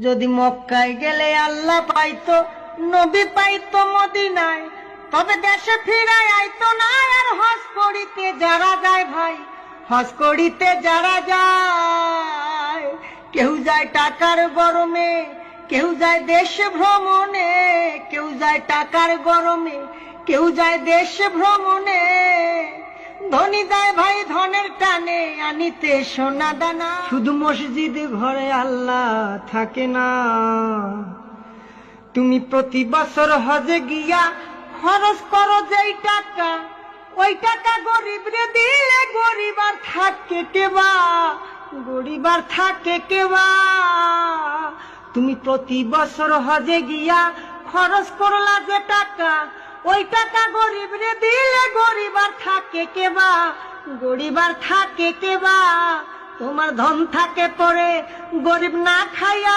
যদি মক্কায় গেলে আল্লাহ পাইতো, নবী পাইতো মদিনায়, তবে দেশে ফিরায় আইতো না। আর হজ করিতে যারা যায় ভাই, হজ করিতে যারা যায়, কেউ যায় টাকার গরমে, কেউ যায় দেশ ভ্রমণে, কেউ যায় টাকার গরমে, কেউ যায় দেশ ভ্রমণে। ধনী যায় ভাই ধনের টানে আনিতে সোনা দানা। শুধু মসজিদ ঘরে আল্লাহ থাকে না। তুমি প্রতি বছর হজে গিয়া খরচ করো যেই টাকা, ওই টাকা গরিব রে দিলে গরিব আর থাকে কেবা, গরিব আর থাকে কেবা। তুমি প্রতি বছর হজে গিয়া খরচ করলা যে টাকা, ওই টাকা গরিব রে দিলে গরিব আর থাকে কেবা, গরিব আর থাকে কেবা। তোমার ধন থাকে পরে গরিব না খাইয়া